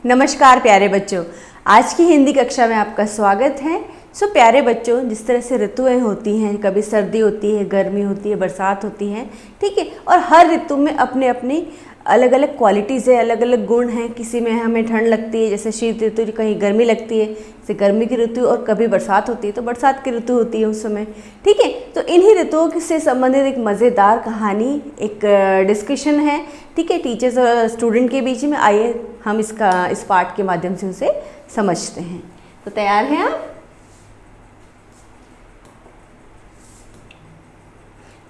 नमस्कार प्यारे बच्चों, आज की हिंदी कक्षा में आपका स्वागत है। प्यारे बच्चों, जिस तरह से ऋतुएं होती हैं, कभी सर्दी होती है, गर्मी होती है, बरसात होती है, ठीक है। और हर ऋतु में अपने अपनी अलग अलग क्वालिटीज़ है, अलग अलग गुण हैं। किसी में हमें ठंड लगती है, जैसे शीत ऋतु, कहीं गर्मी लगती है जैसे गर्मी की ऋतु, और कभी बरसात होती है तो बरसात की ऋतु होती है उस समय, ठीक है। तो इन्हीं ऋतुओं से संबंधित एक मज़ेदार कहानी, एक डिस्कशन है, ठीक है, टीचर्स और स्टूडेंट के बीच में। आइए हम इस पाठ के माध्यम से उसे समझते हैं। तो तैयार हैं आप?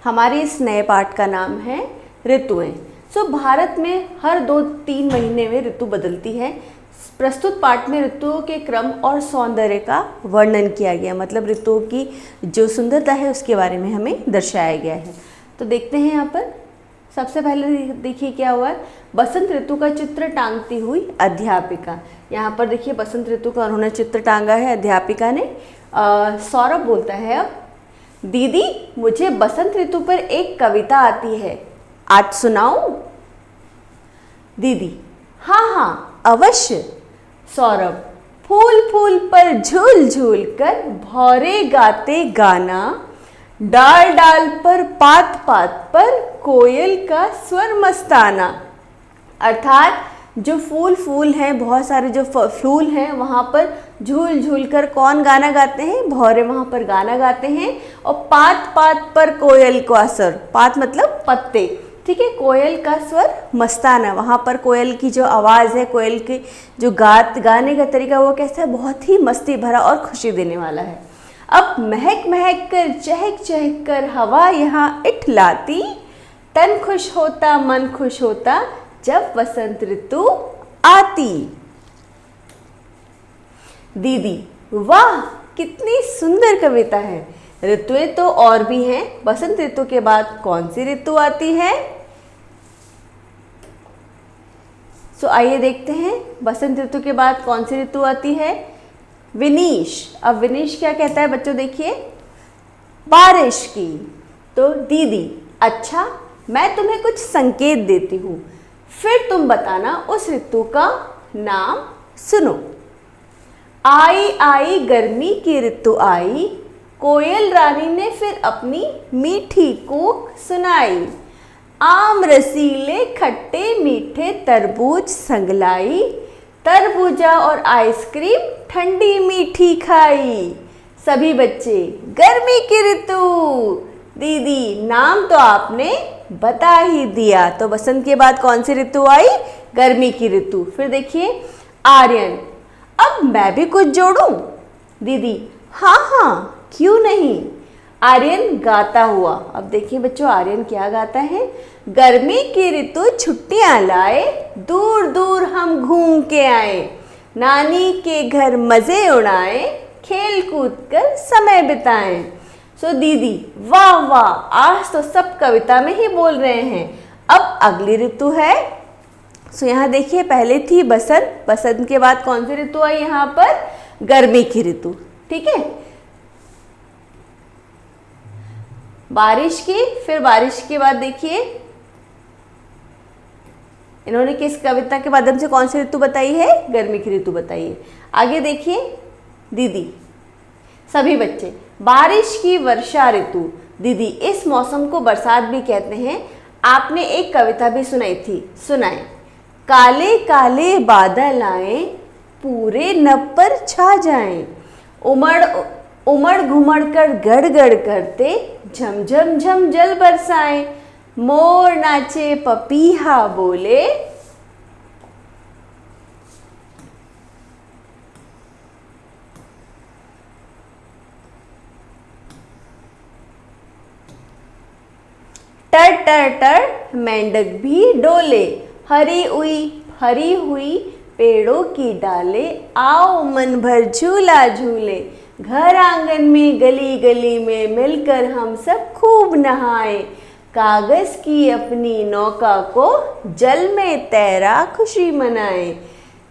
हमारे इस नए पाठ का नाम है ऋतुएं। भारत में हर 2-3 महीने में ऋतु बदलती है। प्रस्तुत पाठ में ऋतुओं के क्रम और सौंदर्य का वर्णन किया गया, मतलब ऋतुओं की जो सुंदरता है उसके बारे में हमें दर्शाया गया है। तो देखते हैं यहाँ पर सबसे पहले देखिए क्या हुआ है। बसंत ऋतु का चित्र टांगती हुई अध्यापिका। यहाँ पर देखिए बसंत ऋतु का उन्होंने चित्र टांगा है अध्यापिका ने। सौरभ बोलता है, अब दीदी मुझे बसंत ऋतु पर एक कविता आती है, आज सुनाऊं? दीदी हाँ अवश्य। सौरभ फूल फूल पर झूल झूल कर भौरे गाते गाना, डाल डाल पर पात पात पर कोयल का स्वर मस्ताना। अर्थात जो फूल हैं, बहुत सारे जो फूल हैं, वहाँ पर झूल झूल कर कौन गाना गाते हैं? भौरे वहाँ पर गाना गाते हैं। और पात पात पर कोयल का स्वर, पात मतलब पत्ते, ठीक है, कोयल का स्वर मस्ताना। वहाँ पर कोयल की जो आवाज़ है, कोयल की जो गाने का तरीका, वो कैसा है? बहुत ही मस्ती भरा और खुशी देने वाला है। अब महक महक कर चहक चहक कर हवा यहाँ इठलाती, तन खुश होता मन खुश होता जब बसंत ऋतु आती। दीदी वाह कितनी सुंदर कविता है। ऋतुएं तो और भी हैं, बसंत ऋतु के बाद कौन सी ऋतु आती है? आइए देखते हैं बसंत ऋतु के बाद कौन सी ऋतु आती है। विनीश, अब विनीश क्या कहता है बच्चों, देखिए, बारिश की। तो दीदी अच्छा मैं तुम्हें कुछ संकेत देती हूँ, फिर तुम बताना उस ऋतु का नाम। सुनो। आई आई गर्मी की ऋतु आई, कोयल रानी ने फिर अपनी मीठी कूक सुनाई। आम रसीले खट्टे मीठे तरबूज संगलाई, तरबूजा और आइसक्रीम ठंडी मीठी खाई। सभी बच्चे गर्मी की ऋतु। दीदी नाम तो आपने बता ही दिया। तो बसंत के बाद कौन सी ऋतु आई? गर्मी की ऋतु। फिर देखिए आर्यन, अब मैं भी कुछ जोड़ूं? दीदी हाँ क्यों नहीं। आर्यन गाता हुआ, अब देखिए बच्चों आर्यन क्या गाता है। गर्मी की ऋतु छुट्टियां लाए, दूर दूर हम घूम के आए, नानी के घर मजे उड़ाए, खेल कूद कर समय बिताएं। दीदी वाह वाह, आज तो सब कविता में ही बोल रहे हैं। अब अगली ऋतु है। यहाँ देखिए पहले थी बसंत, बसंत के बाद कौन सी ऋतु आई? यहाँ पर गर्मी की ऋतु, ठीक है। बारिश की, फिर बारिश के बाद देखिए इन्होंने किस कविता के माध्यम से कौन सी ऋतु बताई है? गर्मी की ऋतु बताई है। आगे देखिए दीदी, सभी बच्चे बारिश की वर्षा ऋतु। दीदी इस मौसम को बरसात भी कहते हैं। आपने एक कविता भी सुनाई थी, सुनाए। काले काले बादल आए, पूरे नभ पर छा जाएं, उमड़ घुमड़ कर गड़गड़ करते, झमझम झम जल बरसाएं, मोर नाचे पपीहा बोले। टर टर टर मेंढक भी डोले, हरी हुई पेड़ों की डाले, आओ मन भर झूला झूले, घर आंगन में गली गली में मिलकर हम सब खूब नहाए, कागज की अपनी नौका को जल में तैरा खुशी मनाए।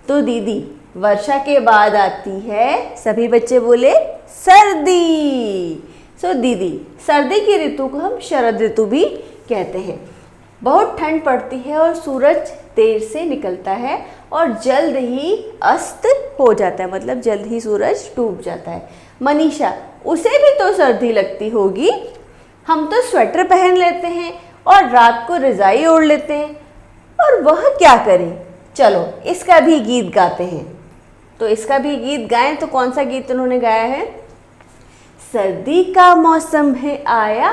तो दीदी वर्षा के बाद आती है, सभी बच्चे बोले, सर्दी। दीदी सर्दी की ऋतु को हम शरद ऋतु भी कहते हैं। बहुत ठंड पड़ती है और सूरज देर से निकलता है और जल्द ही अस्त हो जाता है, मतलब जल्द ही सूरज डूब जाता है। मनीषा, उसे भी तो सर्दी लगती होगी, हम तो स्वेटर पहन लेते हैं और रात को रजाई ओढ़ लेते हैं, और वह क्या करे। चलो इसका भी गीत गाते हैं। तो इसका भी गीत गाएं, तो कौन सा गीत उन्होंने गाया है? सर्दी का मौसम है आया,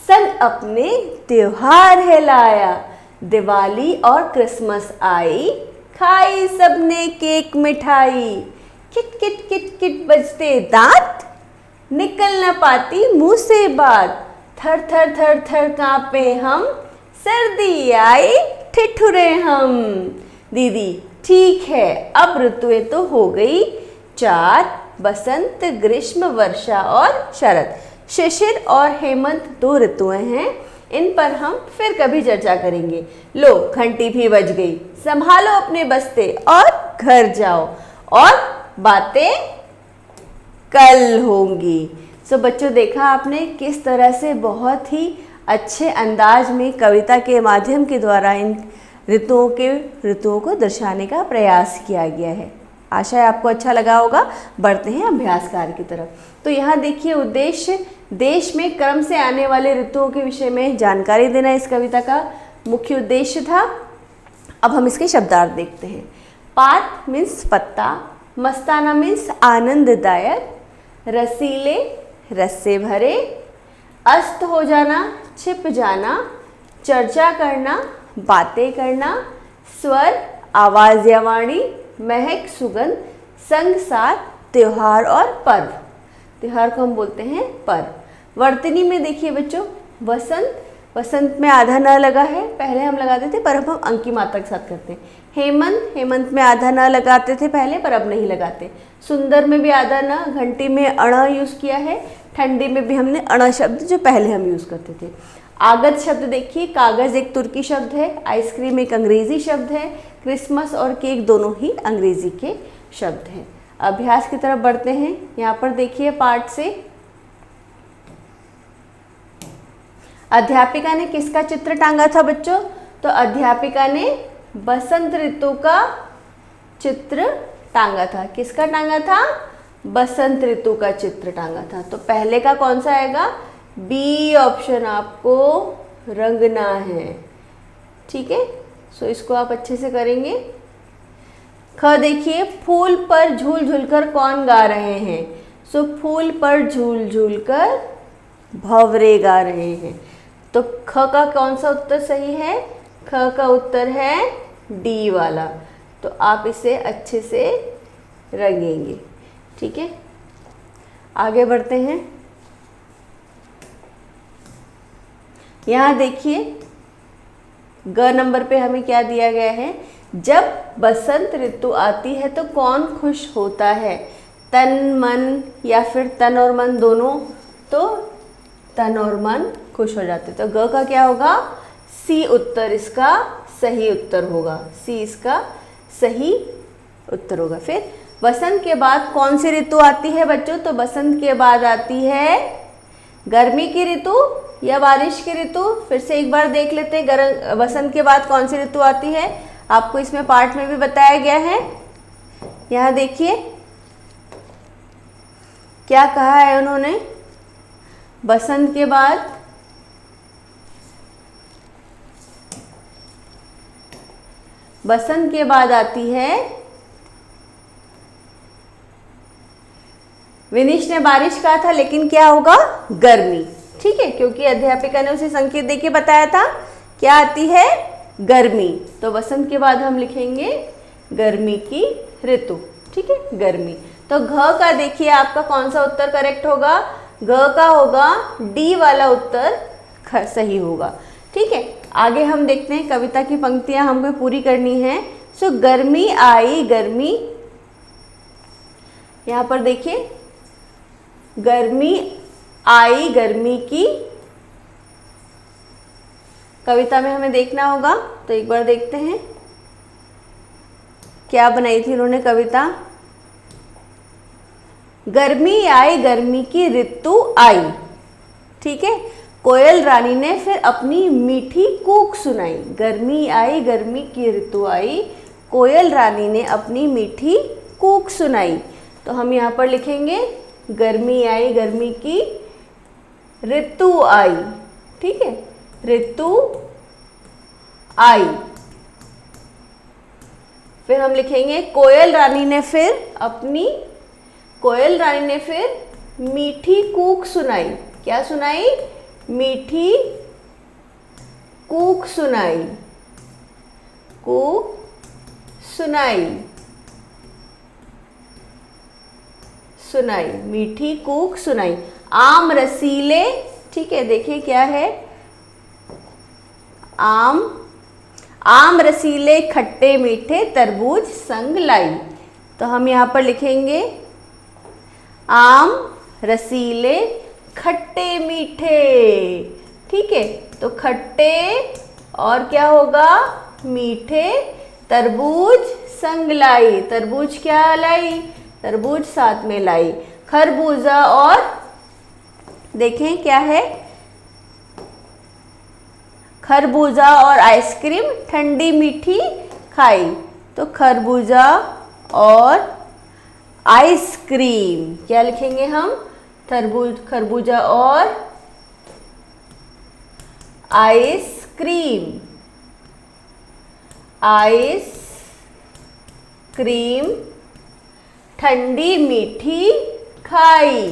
संग अपने त्योहार है लाया, दिवाली और क्रिसमस आई, खाई सबने केक मिठाई, किट किट किट किट बजते दांत, निकल न पाती मुंह से बात, थर थर थर थर कांपे हम, सर्दी आई ठिठुरे हम। दीदी, ठीक है, अब ऋतुएं तो हो गई 4, बसंत, ग्रीष्म, वर्षा और शरद। शिशिर और हेमंत 2 ऋतुएं हैं, इन पर हम फिर कभी चर्चा करेंगे। लो, घंटी भी बज गई, संभालो अपने बस्ते और घर जाओ, और बातें कल होंगी। सो बच्चों, देखा आपने किस तरह से बहुत ही अच्छे अंदाज में कविता के माध्यम के द्वारा इन ऋतुओं को दर्शाने का प्रयास किया गया है। आशा है आपको अच्छा लगा होगा। बढ़ते हैं अभ्यास कार्य की तरफ। तो यहाँ देखिए, उद्देश्य देश में क्रम से आने वाले ऋतुओं के विषय में जानकारी देना इस कविता का मुख्य उद्देश्य था। अब हम इसके शब्दार्थ देखते हैं। पात मीन्स पत्ता, मस्ताना मीन्स आनंददायक, रसीले रस से भरे, अस्त हो जाना, छिप जाना, चर्चा करना, बातें करना, स्वर आवाज़ या वाणी, महक सुगंध, संग साथ, त्योहार और पर्व। त्योहार को हम बोलते हैं पर्व। वर्तनी में देखिए बच्चों, वसंत, वसंत में आधा न लगा है, पहले हम लगाते थे पर अब हम अंक की मात्रा के साथ करते हैं। हेमंत, हेमंत में आधा न लगाते थे पहले पर अब नहीं लगाते। सुंदर में भी आधा न, घंटी में अण यूज़ किया है, ठंडी में भी हमने अण शब्द जो पहले हम यूज़ करते थे। आगत शब्द देखिए, कागज़ एक तुर्की शब्द है, आइसक्रीम एक अंग्रेज़ी शब्द है, क्रिसमस और केक दोनों ही अंग्रेज़ी के शब्द हैं। अभ्यास की तरफ बढ़ते हैं। यहाँ पर देखिए पाठ से, अध्यापिका ने किसका चित्र टांगा था बच्चों? तो अध्यापिका ने बसंत ऋतु का चित्र टांगा था। किसका टांगा था? बसंत ऋतु का चित्र टांगा था। तो पहले का कौन सा आएगा? बी ऑप्शन आपको रंगना है। ठीक है, सो इसको आप अच्छे से करेंगे। ख देखिए, फूल पर झूल झूल कर कौन गा रहे हैं? सो फूल पर झूल झूल कर भंवरे गा रहे हैं। तो ख का कौन सा उत्तर सही है? ख का उत्तर है डी वाला। तो आप इसे अच्छे से रंगेंगे। ठीक है, आगे बढ़ते हैं। यहाँ देखिए, ग नंबर पे हमें क्या दिया गया है? जब बसंत ऋतु आती है तो कौन खुश होता है? तन मन या फिर तन और मन दोनों? तो तन और मन खुश हो जाते। तो ग का क्या होगा? सी उत्तर इसका सही उत्तर होगा। सी इसका सही उत्तर होगा। फिर बसंत के बाद कौन सी ऋतु आती है बच्चों? तो बसंत के बाद आती है गर्मी की ऋतु या बारिश की ऋतु। फिर से एक बार देख लेते हैं, बसंत के बाद कौन सी ऋतु आती है? आपको इसमें पाठ में भी बताया गया है। यहाँ देखिए क्या कहा है उन्होंने। बसंत के बाद आती है, विनीश ने बारिश कहा था लेकिन क्या होगा? गर्मी। ठीक है, क्योंकि अध्यापिका ने उसे संकेत देके बताया था क्या आती है? गर्मी। तो बसंत के बाद हम लिखेंगे गर्मी की ऋतु। ठीक है, गर्मी। तो घ का देखिए आपका कौन सा उत्तर करेक्ट होगा? घ का होगा डी वाला उत्तर सही होगा। ठीक है, आगे हम देखते हैं। कविता की पंक्तियां हमको पूरी करनी है। सो गर्मी आई गर्मी, यहाँ पर देखिए गर्मी आई गर्मी की, कविता में हमें देखना होगा। तो एक बार देखते हैं क्या बनाई थी उन्होंने कविता। गर्मी आई गर्मी की ऋतु आई। ठीक है, कोयल रानी ने फिर अपनी मीठी कूक सुनाई। गर्मी आई, गर्मी की ऋतु आई, कोयल रानी ने अपनी मीठी कूक सुनाई। तो हम यहाँ पर लिखेंगे गर्मी आई, गर्मी की ऋतु आई। ठीक है, ऋतु आई। फिर हम लिखेंगे कोयल रानी ने फिर मीठी कूक सुनाई। क्या सुनाई? मीठी कूक सुनाई। कूक सुनाई, मीठी कूक सुनाई। आम रसीले, ठीक है, देखिए क्या है, आम रसीले खट्टे मीठे तरबूज संग लाई। तो हम यहाँ पर लिखेंगे आम रसीले खट्टे मीठे। ठीक है, तो खट्टे और क्या होगा, मीठे, तरबूज संग लाई। तरबूज क्या लाई? तरबूज साथ में लाई। खरबूजा और देखें क्या है, खरबूजा और आइसक्रीम ठंडी मीठी खाई। तो खरबूजा और आइसक्रीम, क्या लिखेंगे हम? खरबूजा और आइसक्रीम। आइसक्रीम ठंडी मीठी खाई।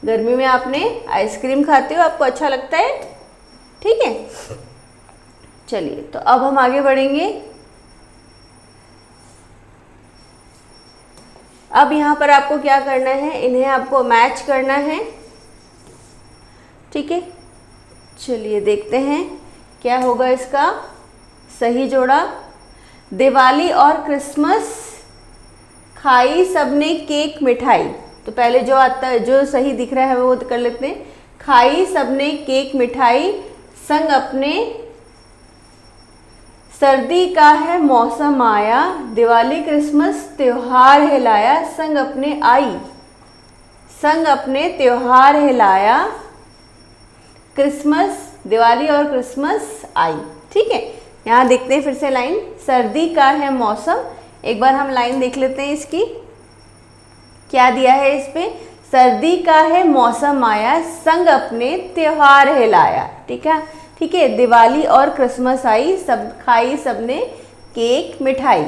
गर्मी में आपने आइसक्रीम खाते हो, आपको अच्छा लगता है? ठीक है, चलिए तो अब हम आगे बढ़ेंगे। अब यहाँ पर आपको क्या करना है, इन्हें आपको मैच करना है। ठीक है, चलिए देखते हैं क्या होगा इसका सही जोड़ा। दिवाली और क्रिसमस खाई सबने केक मिठाई। तो पहले जो आता है, जो सही दिख रहा है वो कर लेते हैं। खाई सबने केक मिठाई, संग अपने सर्दी का है मौसम आया। दिवाली क्रिसमस त्योहार हिलाया, संग अपने त्योहार हिलाया। क्रिसमस, दिवाली और क्रिसमस आई। ठीक है, यहाँ देखते हैं फिर से लाइन। सर्दी का है मौसम, एक बार हम लाइन देख लेते हैं इसकी, क्या दिया है इस पे। सर्दी का है मौसम आया, संग अपने त्योहार हिलाया। ठीक है, दिवाली और क्रिसमस आई, सब खाई सबने केक मिठाई।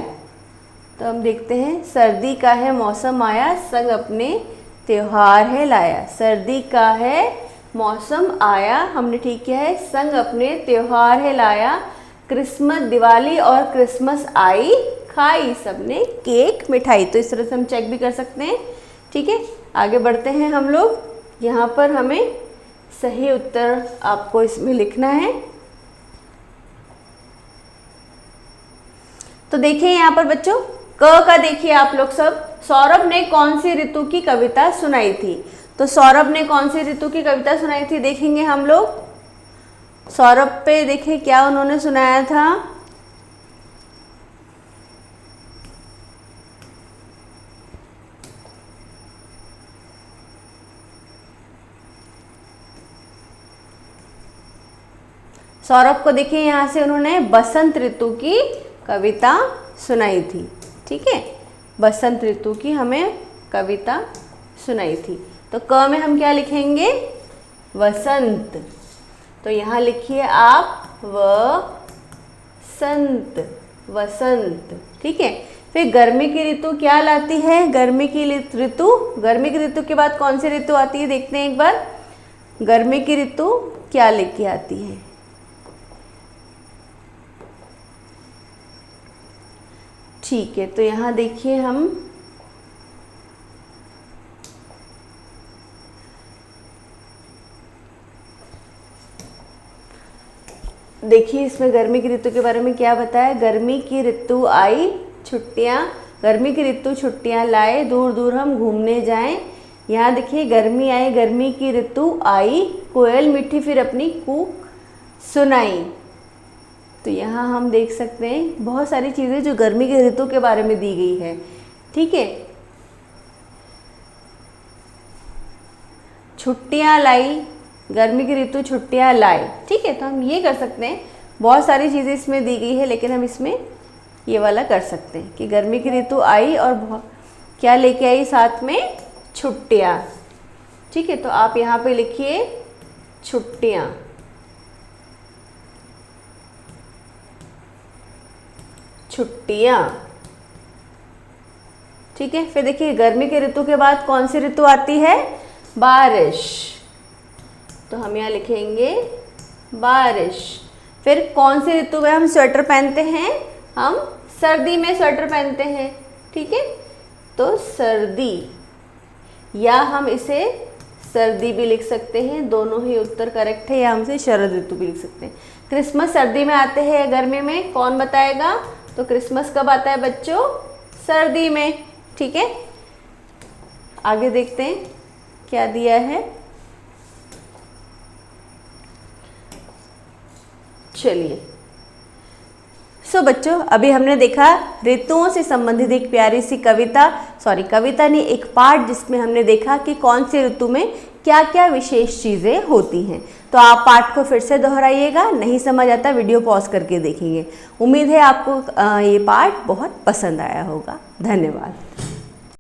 तो हम देखते हैं, सर्दी का है मौसम आया, संग अपने त्योहार है लाया। सर्दी का है मौसम आया, हमने ठीक किया है, संग अपने त्योहार है लाया। क्रिसमस, दिवाली और क्रिसमस आई, खाई सबने केक मिठाई। तो इस तरह से हम चेक भी कर सकते हैं। ठीक है, आगे बढ़ते हैं हम लोग। यहाँ पर हमें सही उत्तर आपको इसमें लिखना है। तो देखिए यहाँ पर बच्चों, क का देखिए आप लोग सब, सौरभ ने कौन सी ऋतु की कविता सुनाई थी। तो सौरभ ने कौन सी ऋतु की कविता सुनाई थी, देखेंगे हम लोग। सौरभ पे देखिए क्या उन्होंने सुनाया था। सौरभ को देखिए यहाँ से उन्होंने बसंत ऋतु की कविता सुनाई थी। ठीक है, बसंत ऋतु की हमें कविता सुनाई थी। तो क में हम क्या लिखेंगे, वसंत। तो यहाँ लिखिए आप वसंत, वसंत। ठीक है, फिर गर्मी की ऋतु क्या लाती है, गर्मी की ऋतु के बाद कौन सी ऋतु आती है, देखते हैं एक बार। गर्मी की ऋतु क्या लेके आती है, ठीक है। तो यहाँ देखिए हम देखिए इसमें गर्मी की ऋतु के बारे में क्या बताया। गर्मी की ऋतु आई, छुट्टियाँ, गर्मी की ऋतु छुट्टियाँ लाए, दूर दूर हम घूमने जाएं। यहाँ देखिए गर्मी आई, गर्मी की ऋतु आई, कोयल मीठी फिर अपनी कूक सुनाई। तो यहाँ हम देख सकते हैं बहुत सारी चीज़ें जो गर्मी की ऋतु के बारे में दी गई है। ठीक है, छुट्टियाँ लाई, गर्मी की ऋतु छुट्टियां लाए। ठीक है, तो हम ये कर सकते हैं, बहुत सारी चीज़ें इसमें दी गई है लेकिन हम इसमें ये वाला कर सकते हैं कि गर्मी की ऋतु आई और क्या लेके आई साथ में, छुट्टियां। ठीक है, तो आप यहाँ पे लिखिए छुट्टियां। छुट्टियां। ठीक है, फिर देखिए गर्मी की ऋतु के बाद कौन सी ऋतु आती है, बारिश। तो हम यहाँ लिखेंगे बारिश। फिर कौन सी ऋतु में हम स्वेटर पहनते हैं, हम सर्दी में स्वेटर पहनते हैं। ठीक है, तो सर्दी, या हम इसे सर्दी भी लिख सकते हैं, दोनों ही उत्तर करेक्ट है, या हम इसे शरद ऋतु भी लिख सकते हैं। क्रिसमस सर्दी में आते हैं या गर्मी में, कौन बताएगा? तो क्रिसमस कब आता है बच्चों, सर्दी में। ठीक है, आगे देखते हैं क्या दिया है। चलिए, बच्चों अभी हमने देखा ऋतुओं से संबंधित एक प्यारी सी कविता नहीं, एक पाठ जिसमें हमने देखा कि कौन सी ऋतु में क्या क्या विशेष चीज़ें होती हैं। तो आप पाठ को फिर से दोहराइएगा, नहीं समझ आता वीडियो पॉज करके देखेंगे। उम्मीद है आपको ये पाठ बहुत पसंद आया होगा। धन्यवाद।